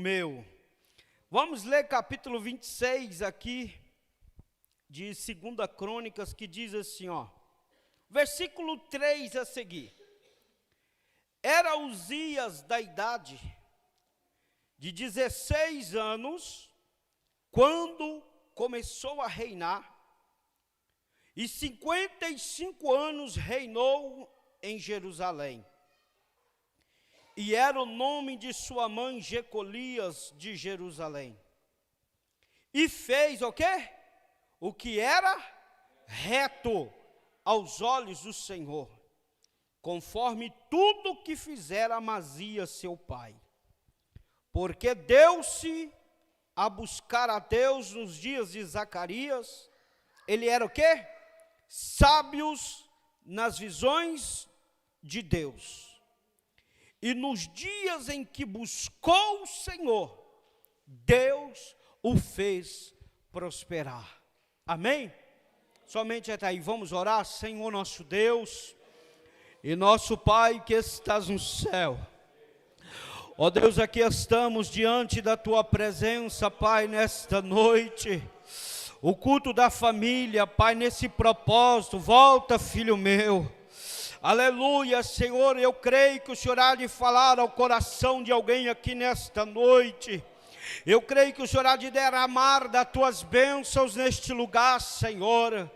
meu. Vamos ler capítulo 26 aqui, de 2 Crônicas, que diz assim, versículo 3 a seguir. Era Uzias da idade de 16 anos, quando começou a reinar, e 55 anos reinou em Jerusalém. E era o nome de sua mãe Jecolias de Jerusalém. E fez o quê? O que era reto aos olhos do Senhor, conforme tudo que fizera Amazias seu pai. Porque deu-se a buscar a Deus nos dias de Zacarias. Ele era o quê? Sábios nas visões de Deus. E nos dias em que buscou o Senhor, Deus o fez prosperar. Amém? Somente até aí, vamos orar. Senhor nosso Deus e nosso Pai que estás no céu. Ó Deus, aqui estamos diante da Tua presença, Pai, nesta noite. O culto da família, Pai, nesse propósito. Volta, filho meu. Aleluia, Senhor, eu creio que o Senhor há de falar ao coração de alguém aqui nesta noite. Eu creio que o Senhor há de derramar das Tuas bênçãos neste lugar, Senhor.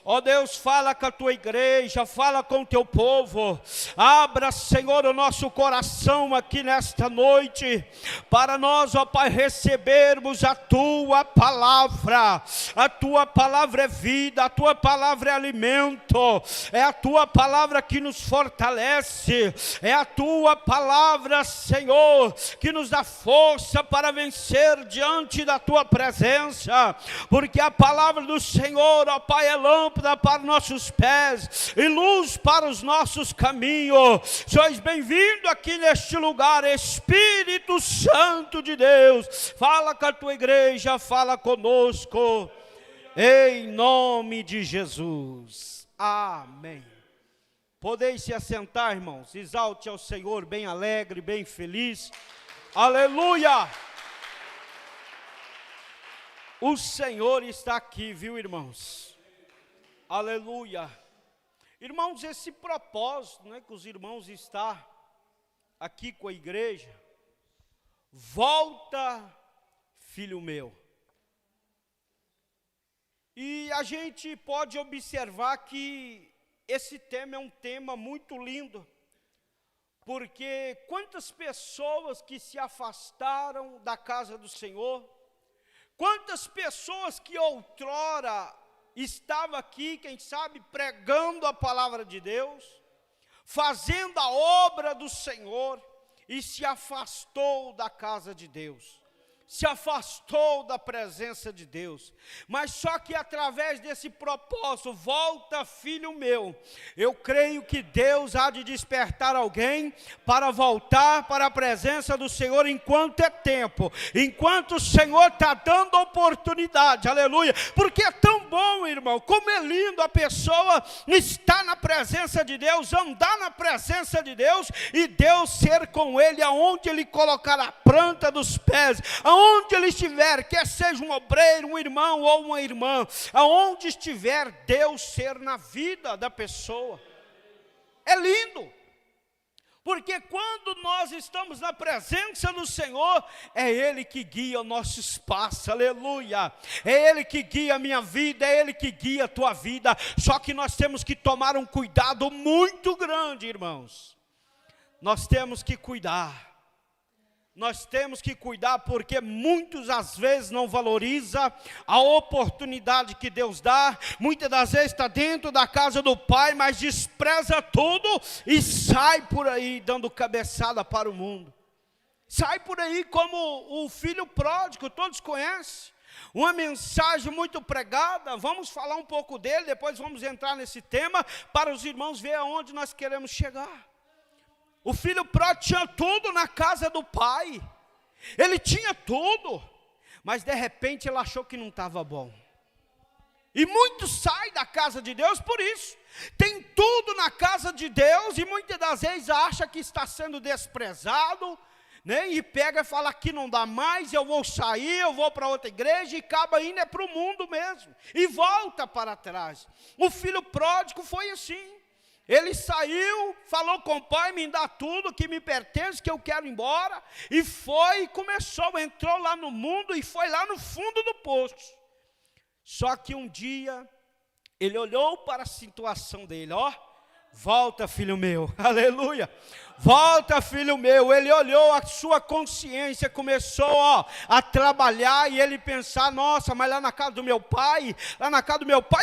Ó Deus, fala com a Tua igreja, fala com o Teu povo. Abra, Senhor, o nosso coração aqui nesta noite, para nós, ó Pai, recebermos a Tua palavra. A Tua palavra é vida, a Tua palavra é alimento, é a Tua palavra que nos fortalece, é a Tua palavra, Senhor, que nos dá força para vencer diante da Tua presença, porque a palavra do Senhor, ó Pai, é lâmpada para nossos pés e luz para os nossos caminhos. Sois bem-vindo aqui neste lugar, Espírito Santo de Deus. Fala com a Tua igreja, fala conosco, em nome de Jesus. Amém. Podeis se assentar, irmãos. Exalte ao Senhor, bem alegre, bem feliz. Aleluia! O Senhor está aqui, viu, irmãos? Aleluia. Irmãos, esse propósito, que os irmãos estão aqui com a igreja, volta, filho meu. E a gente pode observar que esse tema é um tema muito lindo, porque quantas pessoas que se afastaram da casa do Senhor, quantas pessoas que outrora estavam aqui, quem sabe, pregando a palavra de Deus, fazendo a obra do Senhor, e se afastou da casa de Deus, se afastou da presença de Deus. Mas só que através desse propósito, volta, filho meu, eu creio que Deus há de despertar alguém para voltar para a presença do Senhor enquanto é tempo, enquanto o Senhor está dando oportunidade, aleluia, porque é tão bom, irmão, como é lindo a pessoa estar na presença de Deus, andar na presença de Deus, e Deus ser com ele aonde ele colocar a planta dos pés, aonde ele estiver, quer seja um obreiro, um irmão ou uma irmã, aonde estiver, Deus ser na vida da pessoa. É lindo, porque quando nós estamos na presença do Senhor, é Ele que guia o nosso espaço, aleluia, é Ele que guia a minha vida, é Ele que guia a tua vida. Só que nós temos que tomar um cuidado muito grande, irmãos. Nós temos que cuidar. Nós temos que cuidar, porque muitos às vezes não valoriza a oportunidade que Deus dá. Muitas das vezes está dentro da casa do Pai, mas despreza tudo e sai por aí dando cabeçada para o mundo. Sai por aí como o filho pródigo, todos conhecem. Uma mensagem muito pregada, vamos falar um pouco dele, depois vamos entrar nesse tema, para os irmãos verem aonde nós queremos chegar. O filho pródigo tinha tudo na casa do pai, ele tinha tudo, mas de repente ele achou que não estava bom. E muitos saem da casa de Deus por isso. Tem tudo na casa de Deus e muitas das vezes acha que está sendo desprezado, né? E pega e fala, aqui não dá mais, eu vou sair, eu vou para outra igreja, e acaba indo para o mundo mesmo, e volta para trás. O filho pródigo foi assim. Ele saiu, falou com o pai, me dá tudo que me pertence, que eu quero ir embora. E foi, começou, entrou lá no mundo e foi lá no fundo do poço. Só que um dia, ele olhou para a situação dele, ó. Volta, filho meu, aleluia. Volta, filho meu. Ele olhou, a sua consciência começou, ó, a trabalhar. E ele pensar, nossa, mas lá na casa do meu pai,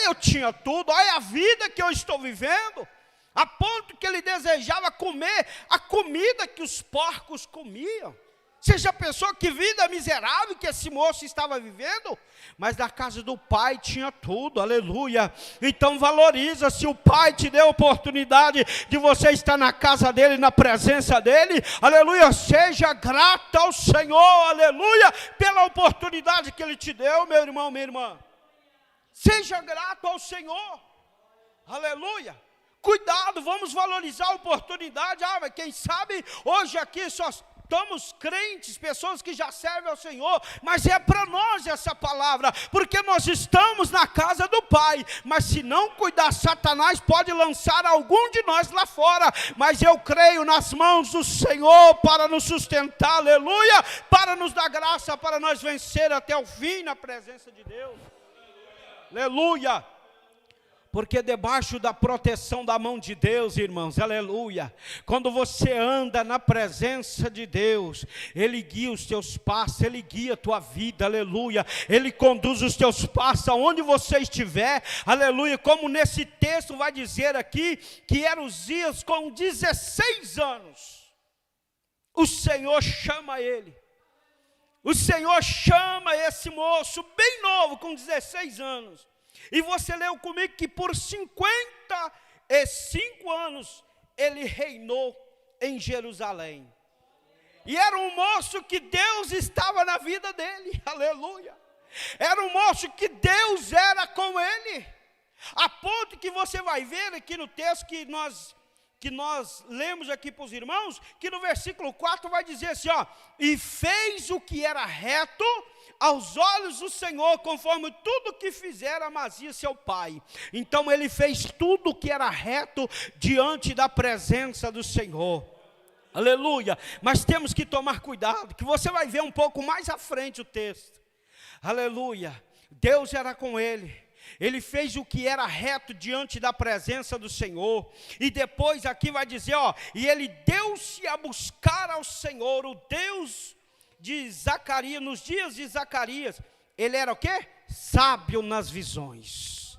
eu tinha tudo. Olha a vida que eu estou vivendo. A ponto que ele desejava comer a comida que os porcos comiam. Você já pensou que vida miserável que esse moço estava vivendo? Mas na casa do pai tinha tudo, aleluia. Então valoriza, se o pai te deu a oportunidade de você estar na casa dele, na presença dele, aleluia, seja grato ao Senhor, aleluia, pela oportunidade que ele te deu, meu irmão, minha irmã. Seja grato ao Senhor, aleluia. Cuidado, vamos valorizar a oportunidade. Mas quem sabe hoje aqui só estamos crentes, pessoas que já servem ao Senhor, mas é para nós essa palavra, porque nós estamos na casa do Pai. Mas se não cuidar, Satanás pode lançar algum de nós lá fora. Mas eu creio nas mãos do Senhor para nos sustentar, aleluia, para nos dar graça, para nós vencer até o fim na presença de Deus, aleluia. Porque debaixo da proteção da mão de Deus, irmãos, aleluia, quando você anda na presença de Deus, Ele guia os teus passos, Ele guia a tua vida, aleluia, Ele conduz os teus passos aonde você estiver, aleluia, como nesse texto vai dizer aqui, que era Uzias com 16 anos, o Senhor chama ele, o Senhor chama esse moço bem novo, com 16 anos, e você leu comigo que por 55 anos ele reinou em Jerusalém. E era um moço que Deus estava na vida dele, aleluia. Era um moço que Deus era com ele. A ponto que você vai ver aqui no texto que nós lemos aqui para os irmãos, que no versículo 4 vai dizer assim, ó, e fez o que era reto aos olhos do Senhor, conforme tudo que fizera Amazias seu pai. Então ele fez tudo o que era reto diante da presença do Senhor, aleluia. Mas temos que tomar cuidado, que você vai ver um pouco mais à frente o texto, aleluia. Deus era com ele, ele fez o que era reto diante da presença do Senhor. E depois aqui vai dizer, ó, e ele deu-se a buscar ao Senhor, o Deus de Zacarias, nos dias de Zacarias, ele era o quê? Sábio nas visões.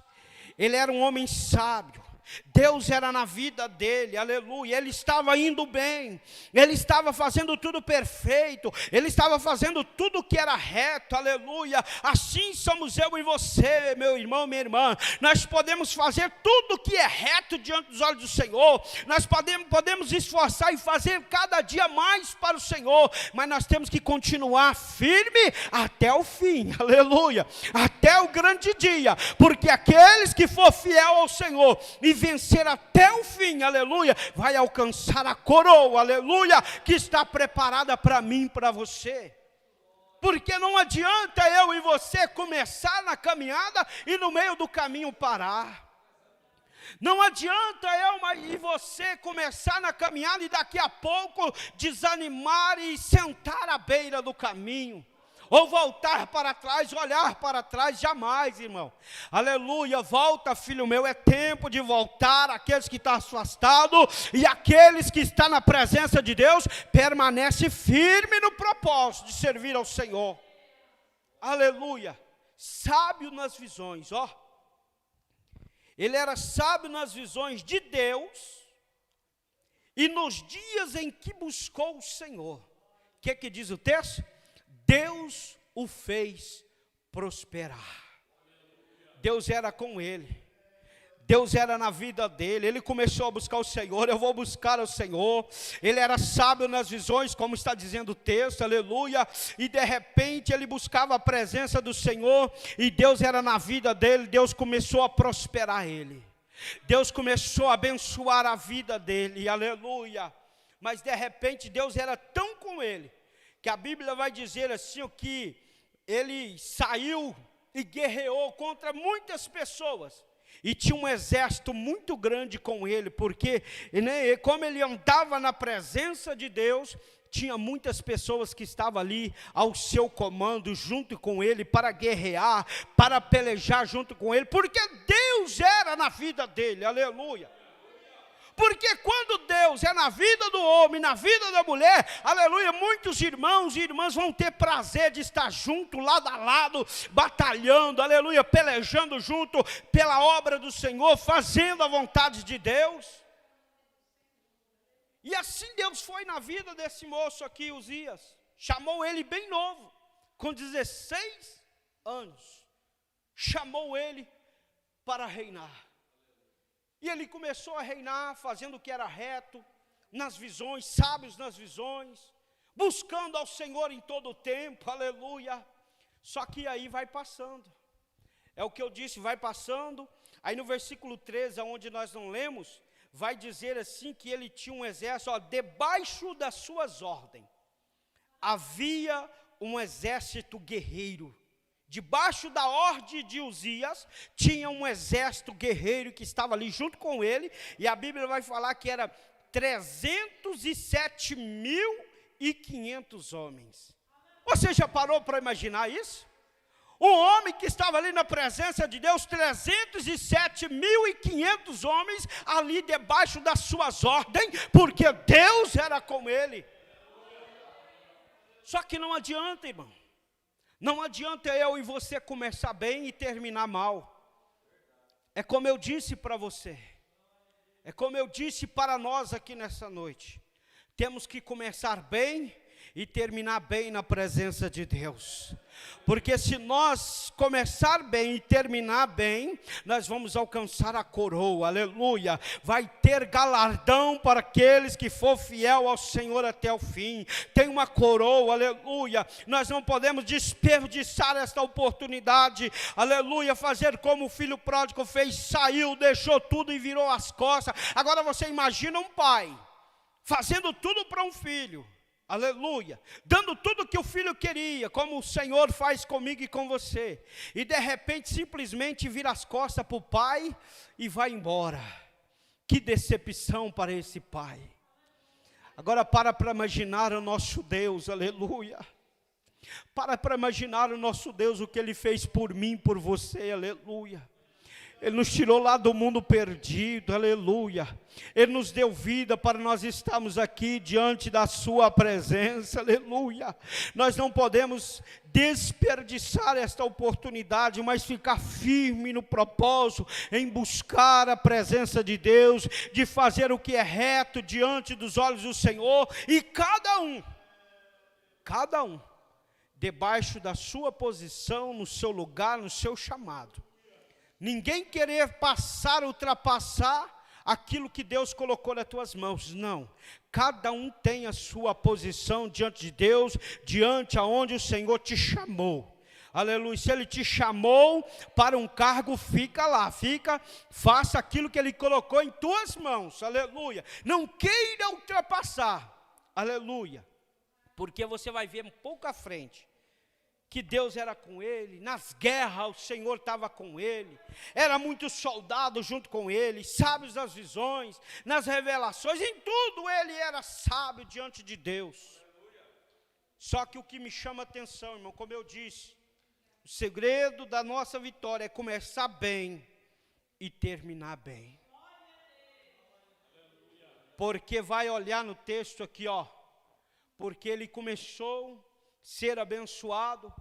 Ele era um homem sábio. Deus era na vida dele, aleluia. Ele estava indo bem, ele estava fazendo tudo perfeito, ele estava fazendo tudo que era reto, aleluia. Assim somos eu e você, meu irmão, minha irmã. Nós podemos fazer tudo que é reto diante dos olhos do Senhor. Nós podemos esforçar e fazer cada dia mais para o Senhor, mas nós temos que continuar firme até o fim, aleluia, até o grande dia, porque aqueles que for fiel ao Senhor e vencer até o fim, aleluia, vai alcançar a coroa, aleluia, que está preparada para mim e para você. Porque não adianta eu e você começar na caminhada e no meio do caminho parar. Não adianta eu e você começar na caminhada e daqui a pouco desanimar e sentar à beira do caminho, ou voltar para trás, olhar para trás, jamais, irmão, aleluia. Volta, filho meu, é tempo de voltar. Aqueles que estão afastados e aqueles que estão na presença de Deus, permanece firme no propósito de servir ao Senhor, aleluia. Sábio nas visões, ó, ele era sábio nas visões de Deus, e nos dias em que buscou o Senhor, o que diz o texto? Deus o fez prosperar. Deus era com ele, Deus era na vida dele. Ele começou a buscar o Senhor, eu vou buscar o Senhor. Ele era sábio nas visões, como está dizendo o texto, aleluia. E de repente ele buscava a presença do Senhor, e Deus era na vida dele. Deus começou a prosperar ele, Deus começou a abençoar a vida dele, aleluia. Mas de repente Deus era tão com ele, que a Bíblia vai dizer assim, que ele saiu e guerreou contra muitas pessoas, e tinha um exército muito grande com ele, porque como ele andava na presença de Deus, tinha muitas pessoas que estavam ali ao seu comando, junto com ele, para guerrear, para pelejar junto com ele, porque Deus era na vida dele, aleluia. Porque quando Deus é na vida do homem, na vida da mulher, aleluia, muitos irmãos e irmãs vão ter prazer de estar junto, lado a lado, batalhando, aleluia, pelejando junto pela obra do Senhor, fazendo a vontade de Deus. E assim Deus foi na vida desse moço aqui, Uzias. Chamou ele bem novo, com 16 anos. Chamou ele para reinar. E ele começou a reinar, fazendo o que era reto, nas visões, sábios nas visões, buscando ao Senhor em todo o tempo, aleluia. Só que aí vai passando. É o que eu disse, vai passando. Aí no versículo 13, onde nós não lemos, vai dizer assim que ele tinha um exército, debaixo das suas ordens, havia um exército guerreiro. Debaixo da ordem de Uzias, tinha um exército guerreiro que estava ali junto com ele, e a Bíblia vai falar que era 307.500 homens. Você já parou para imaginar isso? Um homem que estava ali na presença de Deus, 307.500 homens ali debaixo das suas ordens, porque Deus era com ele. Só que não adianta, irmão. Não adianta eu e você começar bem e terminar mal. É como eu disse para você. É como eu disse para nós aqui nessa noite. Temos que começar bem e terminar bem na presença de Deus. Porque se nós começar bem e terminar bem, nós vamos alcançar a coroa, aleluia. Vai ter galardão para aqueles que for fiel ao Senhor até o fim. Tem uma coroa, aleluia. Nós não podemos desperdiçar esta oportunidade, aleluia. Fazer como o filho pródigo fez, saiu, deixou tudo e virou as costas. Agora você imagina um pai fazendo tudo para um filho, aleluia, dando tudo que o filho queria, como o Senhor faz comigo e com você, e de repente simplesmente vira as costas para o pai e vai embora. Que decepção para esse pai. Agora para imaginar o nosso Deus, aleluia. Para imaginar o nosso Deus, o que Ele fez por mim, por você, aleluia. Ele nos tirou lá do mundo perdido, aleluia. Ele nos deu vida para nós estarmos aqui diante da sua presença, aleluia. Nós não podemos desperdiçar esta oportunidade, mas ficar firme no propósito, em buscar a presença de Deus, de fazer o que é reto diante dos olhos do Senhor, e cada um, debaixo da sua posição, no seu lugar, no seu chamado. Ninguém querer ultrapassar aquilo que Deus colocou nas tuas mãos, não. Cada um tem a sua posição diante de Deus, diante aonde o Senhor te chamou. Aleluia. Se Ele te chamou para um cargo, fica lá, faça aquilo que Ele colocou em tuas mãos, aleluia. Não queira ultrapassar, aleluia. Porque você vai ver um pouco à frente que Deus era com ele, nas guerras o Senhor estava com ele, era muitos soldados junto com ele, sábios das visões, nas revelações, em tudo ele era sábio diante de Deus. Só que o que me chama a atenção, irmão, como eu disse, o segredo da nossa vitória é começar bem e terminar bem. Porque vai olhar no texto aqui, porque ele começou ser abençoado,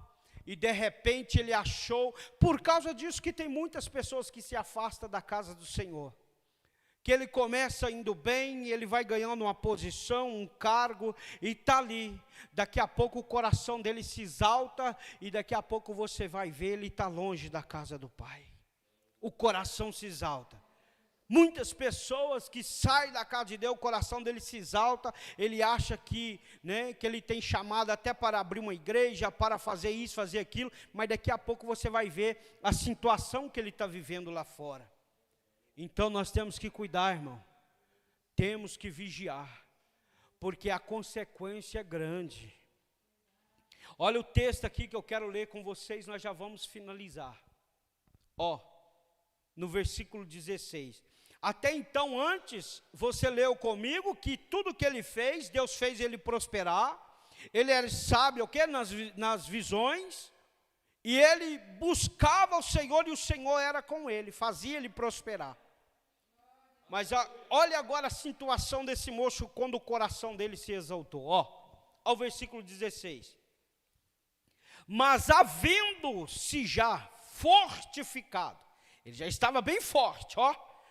e de repente ele achou, por causa disso que tem muitas pessoas que se afastam da casa do Senhor, que ele começa indo bem, ele vai ganhando uma posição, um cargo, e está ali, daqui a pouco o coração dele se exalta, e daqui a pouco você vai ver, ele está longe da casa do Pai, o coração se exalta. Muitas pessoas que saem da casa de Deus, o coração dele se exalta, ele acha que ele tem chamado até para abrir uma igreja, para fazer isso, fazer aquilo, mas daqui a pouco você vai ver a situação que ele está vivendo lá fora. Então nós temos que cuidar, irmão, temos que vigiar, porque a consequência é grande. Olha o texto aqui que eu quero ler com vocês, nós já vamos finalizar. No versículo 16. Até então, antes, você leu comigo que tudo que ele fez, Deus fez ele prosperar. Ele era sábio, o quê? Nas visões. E ele buscava o Senhor e o Senhor era com ele, fazia ele prosperar. Mas olha agora a situação desse moço quando o coração dele se exaltou. Ao versículo 16. Mas havendo-se já fortificado, ele já estava bem forte,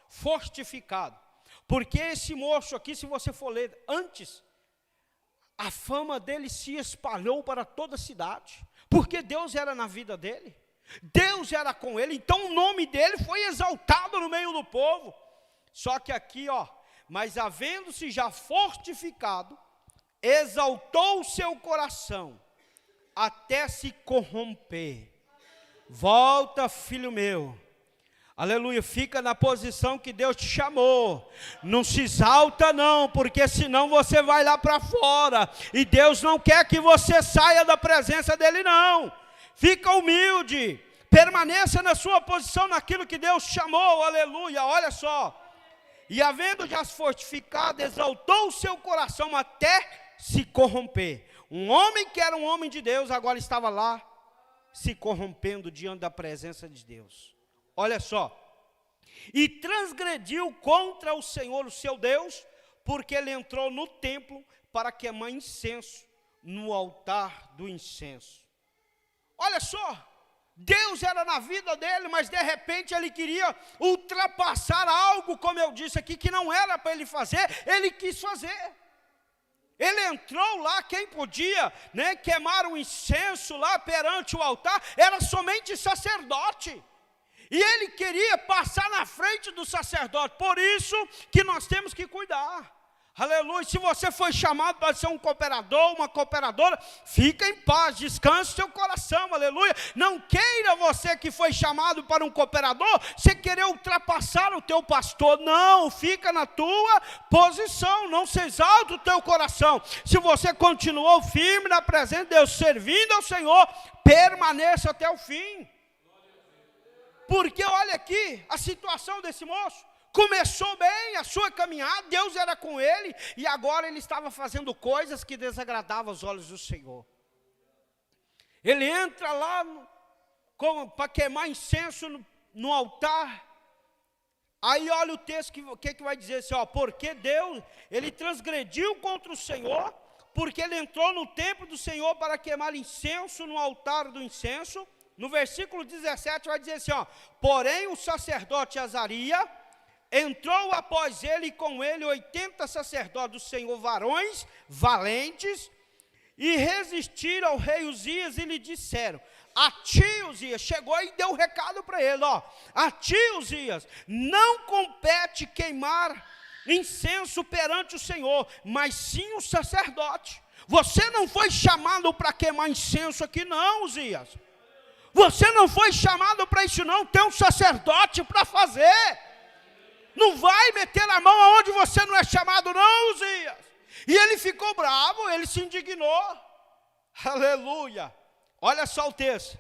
fortificado. Porque esse moço aqui, se você for ler antes, a fama dele se espalhou para toda a cidade. Porque Deus era na vida dele. Deus era com ele. Então o nome dele foi exaltado no meio do povo. Só que aqui, mas havendo-se já fortificado, exaltou o seu coração, até se corromper. Volta, filho meu. Aleluia, fica na posição que Deus te chamou. Não se exalta não, porque senão você vai lá para fora. E Deus não quer que você saia da presença dele não. Fica humilde. Permaneça na sua posição, naquilo que Deus chamou. Aleluia, olha só. E havendo já fortificado, exaltou o seu coração até se corromper. Um homem que era um homem de Deus, agora estava lá, se corrompendo diante da presença de Deus. Olha só, e transgrediu contra o Senhor, o seu Deus, porque ele entrou no templo para queimar incenso no altar do incenso. Olha só, Deus era na vida dele, mas de repente ele queria ultrapassar algo, como eu disse aqui, que não era para ele fazer, ele quis fazer. Ele entrou lá, quem podia queimar um incenso lá perante o altar, era somente sacerdote. E ele queria passar na frente do sacerdote. Por isso que nós temos que cuidar. Aleluia. Se você foi chamado para ser um cooperador, uma cooperadora, fica em paz, descanse seu coração. Aleluia. Não queira você que foi chamado para um cooperador, você querer ultrapassar o teu pastor. Não, fica na tua posição. Não se exalta o teu coração. Se você continuou firme na presença de Deus, servindo ao Senhor, permaneça até o fim. Porque olha aqui a situação desse moço. Começou bem a sua caminhada, Deus era com ele, e agora ele estava fazendo coisas que desagradavam aos olhos do Senhor. Ele entra lá para queimar incenso no altar. Aí olha o texto, que vai dizer assim, porque Deus, ele transgrediu contra o Senhor, porque ele entrou no templo do Senhor para queimar incenso no altar do incenso. No versículo 17 vai dizer assim, porém o sacerdote Azaria entrou após ele e com ele 80 sacerdotes do Senhor, varões valentes, e resistiram ao rei Uzias e lhe disseram, a ti Uzias, chegou e deu um recado para ele, a ti Uzias, não compete queimar incenso perante o Senhor, mas sim o sacerdote. Você não foi chamado para queimar incenso aqui não, Uzias. Você não foi chamado para isso não, tem um sacerdote para fazer. Não vai meter a mão aonde você não é chamado não, Uzias. E ele ficou bravo, ele se indignou. Aleluia. Olha só o texto.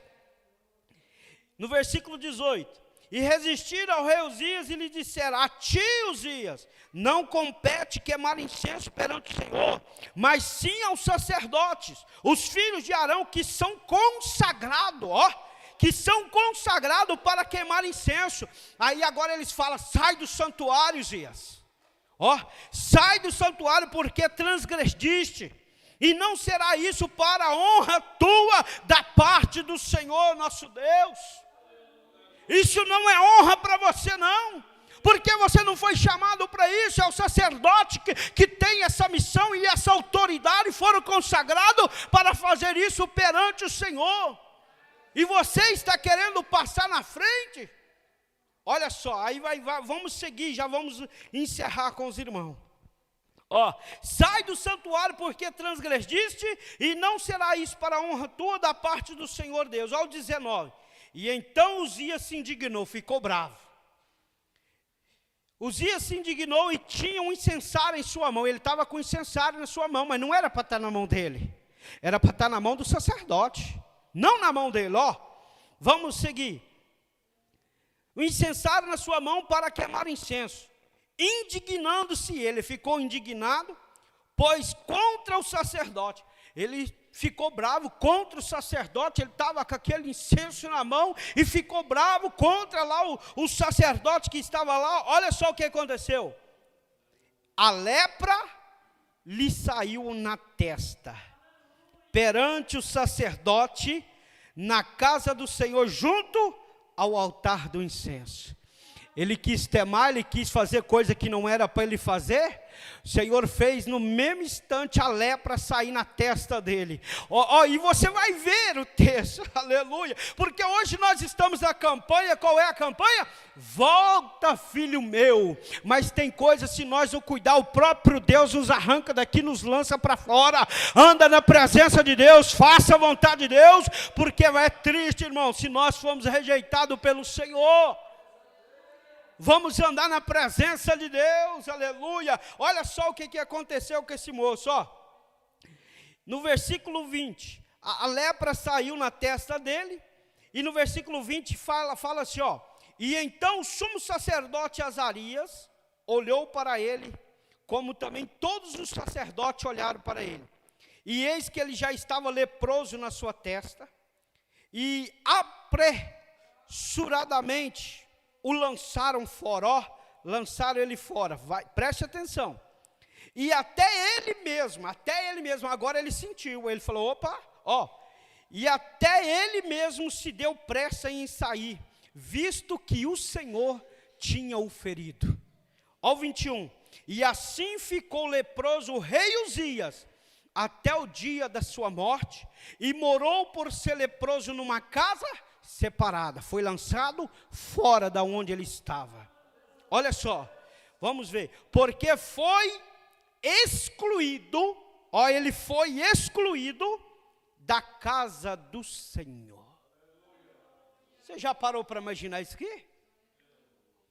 No versículo 18. E resistiram ao rei Uzias e lhe disseram, a ti Uzias, não compete queimar incenso perante o Senhor, mas sim aos sacerdotes, os filhos de Arão que são consagrados, que são consagrados para queimar incenso. Aí agora eles falam, sai do santuário, Uzias. Sai do santuário porque transgrediste. E não será isso para a honra tua da parte do Senhor nosso Deus. Isso não é honra para você não. Porque você não foi chamado para isso. É o sacerdote que tem essa missão e essa autoridade, foram consagrados para fazer isso perante o Senhor. E você está querendo passar na frente? Olha só, aí vamos seguir, já vamos encerrar com os irmãos. Sai do santuário porque transgrediste, e não será isso para a honra tua da parte do Senhor Deus. Ao 19. E então Uzias se indignou, ficou bravo. Uzias se indignou e tinha um incensário em sua mão. Ele estava com o incensário na sua mão, mas não era para estar na mão dele. Era para estar na mão do sacerdote, não na mão dele. Ó, vamos seguir. O incensário na sua mão para queimar incenso. Indignando-se ele, ficou indignado, pois contra o sacerdote, ele ficou bravo contra o sacerdote, ele estava com aquele incenso na mão, e ficou bravo contra lá o sacerdote que estava lá. Olha só o que aconteceu. A lepra lhe saiu na testa, perante o sacerdote, na casa do Senhor, junto ao altar do incenso. Ele quis temar, ele quis fazer coisa que não era para ele fazer. O Senhor fez no mesmo instante a lepra sair na testa dele. E você vai ver o texto, aleluia. Porque hoje nós estamos na campanha. Qual é a campanha? Volta, filho meu. Mas tem coisas, se nós não cuidar, o próprio Deus nos arranca daqui, nos lança para fora. Anda na presença de Deus, faça a vontade de Deus. Porque é triste, irmão, se nós formos rejeitados pelo Senhor. Vamos andar na presença de Deus, aleluia. Olha só o que aconteceu com esse moço, ó. No versículo 20, a lepra saiu na testa dele, e no versículo 20 fala assim, ó. E então o sumo sacerdote Azarias olhou para ele, como também todos os sacerdotes olharam para ele. E eis que ele já estava leproso na sua testa, e apressuradamente o lançaram fora, ó, lançaram ele fora, preste atenção, e até ele mesmo, agora ele sentiu, ele falou, opa, ó, e até ele mesmo se deu pressa em sair, visto que o Senhor tinha o ferido. Ó o 21, e assim ficou leproso o rei Uzias, até o dia da sua morte, e morou por ser leproso numa casa separada, foi lançado fora da onde ele estava. Olha só, vamos ver, porque foi excluído, ó, ele foi excluído da casa do Senhor. Você já parou para imaginar isso aqui?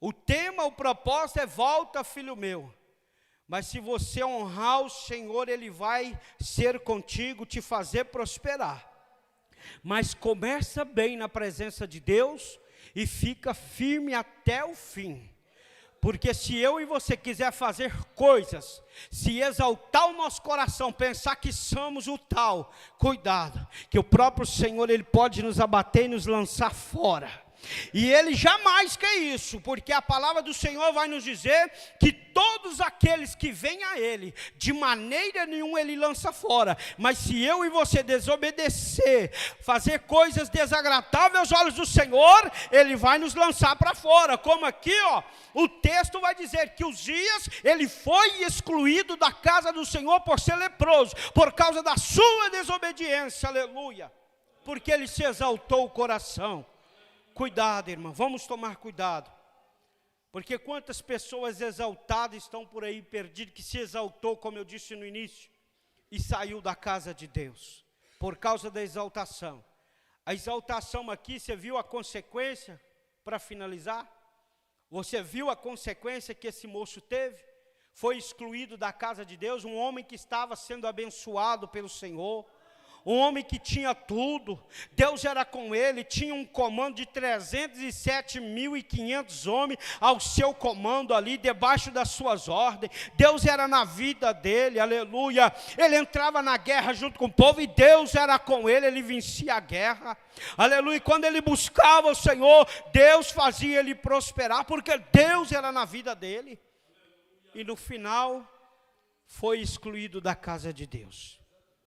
O tema, o propósito é volta, filho meu. Mas se você honrar o Senhor, Ele vai ser contigo, te fazer prosperar. Mas começa bem na presença de Deus e fica firme até o fim. Porque se eu e você quiser fazer coisas, se exaltar o nosso coração, pensar que somos o tal, cuidado, que o próprio Senhor, Ele pode nos abater e nos lançar fora. E Ele jamais quer isso, porque a palavra do Senhor vai nos dizer que todos aqueles que vêm a Ele, de maneira nenhuma Ele lança fora. Mas se eu e você desobedecer, fazer coisas desagradáveis aos olhos do Senhor, Ele vai nos lançar para fora. Como aqui, ó, o texto vai dizer que Uzias, ele foi excluído da casa do Senhor por ser leproso, por causa da sua desobediência, aleluia, porque ele se exaltou o coração. Cuidado, irmão, vamos tomar cuidado, porque quantas pessoas exaltadas estão por aí perdidas, que se exaltou, como eu disse no início, e saiu da casa de Deus, por causa da exaltação. A exaltação aqui, você viu a consequência, para finalizar? Você viu a consequência que esse moço teve? Foi excluído da casa de Deus, um homem que estava sendo abençoado pelo Senhor, um homem que tinha tudo, Deus era com ele, tinha um comando de 307.500 homens ao seu comando ali, debaixo das suas ordens. Deus era na vida dele, aleluia. Ele entrava na guerra junto com o povo e Deus era com ele, ele vencia a guerra, aleluia. E quando ele buscava o Senhor, Deus fazia ele prosperar, porque Deus era na vida dele. E no final, foi excluído da casa de Deus.